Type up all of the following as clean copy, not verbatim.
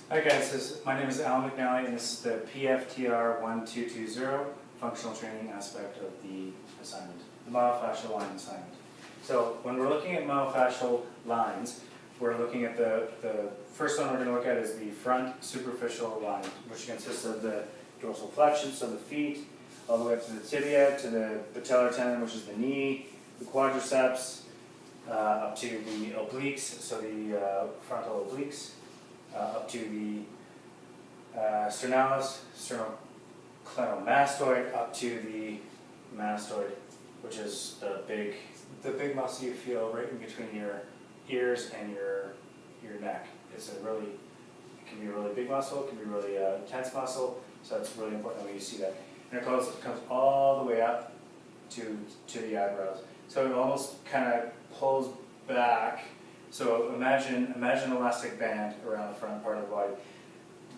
Hi guys, my name is Alan McNally and this is the PFTR1220 functional training aspect of the assignment, the myofascial line assignment. So when we're looking at myofascial lines, we're looking at the first one we're going to look at is the front superficial line, which consists of the dorsal flexion, so the feet, all the way up to the tibia, to the patellar tendon, which is the knee, the quadriceps, up to the obliques, so the frontal obliques, up to the sternalis, sternocleidomastoid, up to the mastoid, which is the big muscle you feel right in between your ears and your neck. It can be a really big muscle, it can be a really tense muscle, so it's really important when you see that. And it comes all the way up to the eyebrows. So it almost kind of pulls back. So imagine an elastic band around the front part of the body.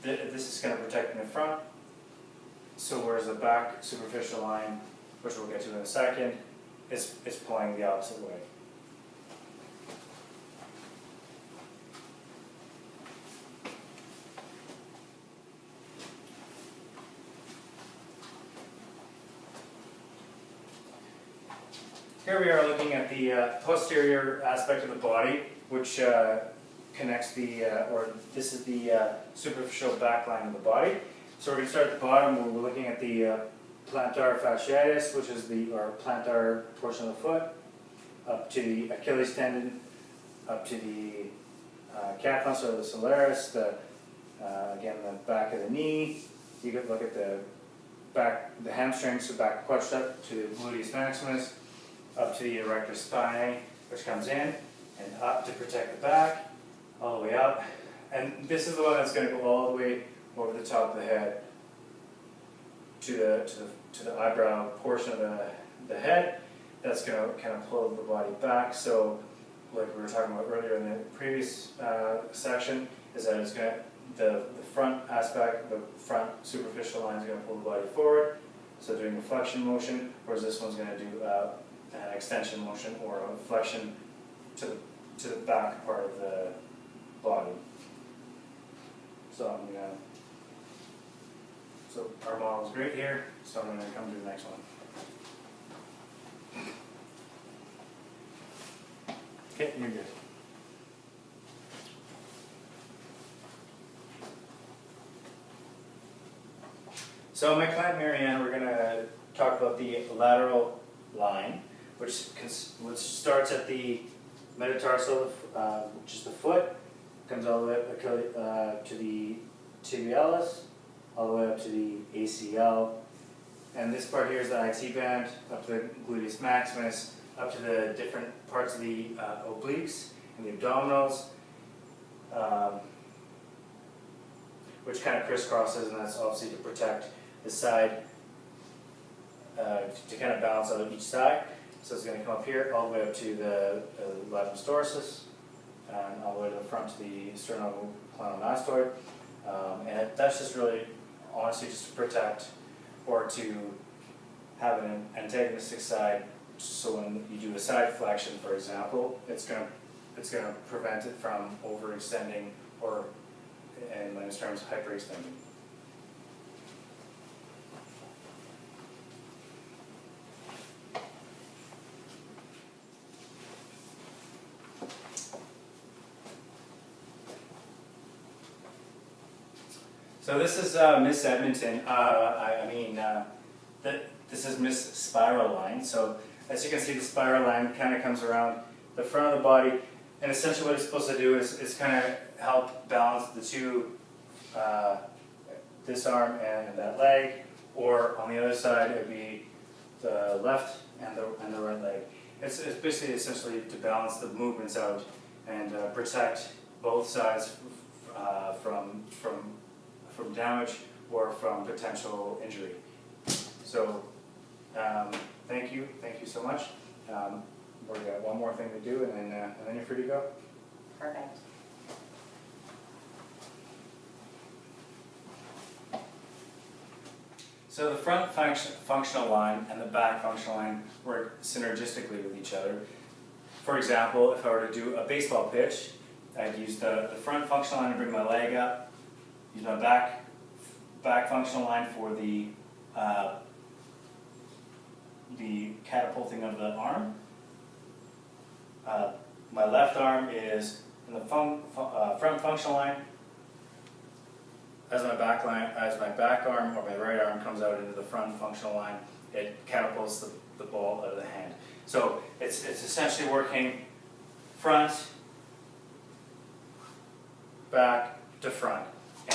This is going to protect in the front. So whereas the back superficial line, which we'll get to in a second, is pulling the opposite way. Here we are looking at the posterior aspect of the body, which connects this is the superficial back line of the body. So we're going to start at the bottom where we're looking at the plantar fasciitis, which is the plantar portion of the foot, up to the Achilles tendon, up to the calf muscle, or the solaris, again the back of the knee. You could look at the hamstrings, so back quadricep, to the gluteus maximus, up to the erector spinae, which comes in, and up to protect the back, all the way up. And this is the one that's going to go all the way over the top of the head to the eyebrow portion of the head. That's going to kind of pull the body back. So, like we were talking about earlier in the previous section, is that it's going to, the front aspect, the front superficial line is going to pull the body forward, so doing a flexion motion, whereas this one's going to do an extension motion or a flexion to the back part of the body. So our model is great here, so I'm going to come to the next one. Okay, you're good. So my client Marianne, we're going to talk about the lateral line, which starts at the metatarsal, which is the foot, comes all the way up to the tibialis, all the way up to the ACL, and this part here is the IT band, up to the gluteus maximus, up to the different parts of the obliques and the abdominals, which kind of crisscrosses, and that's obviously to protect the side, to kind of balance out each side. So it's going to come up here, all the way up to the latissimus dorsus, and all the way to the front to the sternocleidomastoid. And that's just really, honestly, just to protect or to have an antagonistic side. So when you do a side flexion, for example, it's going to prevent it from overextending or, in layman's terms, hyperextending. So this is Miss Edmonton. This is Miss Spiral Line. So as you can see, the spiral line kind of comes around the front of the body, and essentially what it's supposed to do is kind of help balance the two, this arm and that leg, or on the other side it would be the left and the right leg. It's basically essentially to balance the movements out and protect both sides from damage or from potential injury. So thank you so much. We've got one more thing to do, and then you're free to go. Perfect. So the front functional line and the back functional line work synergistically with each other. For example, if I were to do a baseball pitch, I'd use the front functional line to bring my leg up, use my back functional line for the catapulting of the arm. My left arm is in the front functional line. As my back arm or my right arm comes out into the front functional line, it catapults the ball out of the hand. So it's essentially working front, back to front.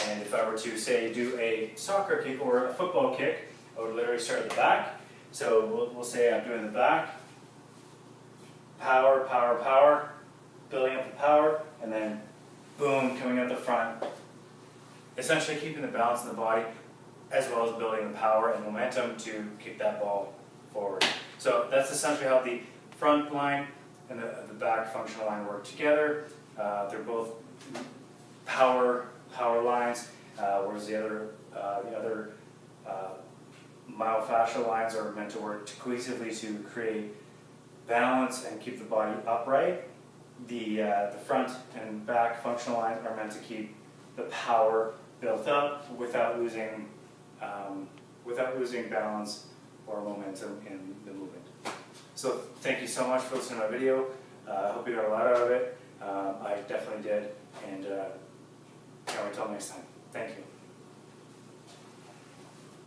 And if I were to say do a soccer kick or a football kick, I would literally start at the back. So we'll say I'm doing the back, power, power, power, building up the power, and then boom, coming out the front. Essentially keeping the balance in the body as well as building the power and momentum to kick that ball forward. So that's essentially how the front line and the back functional line work together. They're both power lines, whereas the other myofascial lines are meant to work cohesively to create balance and keep the body upright. The front and back functional lines are meant to keep the power built up without losing balance or momentum in the movement. So thank you so much for listening to my video. I hope you got a lot out of it. I definitely did, and can't wait till next time. Thank you.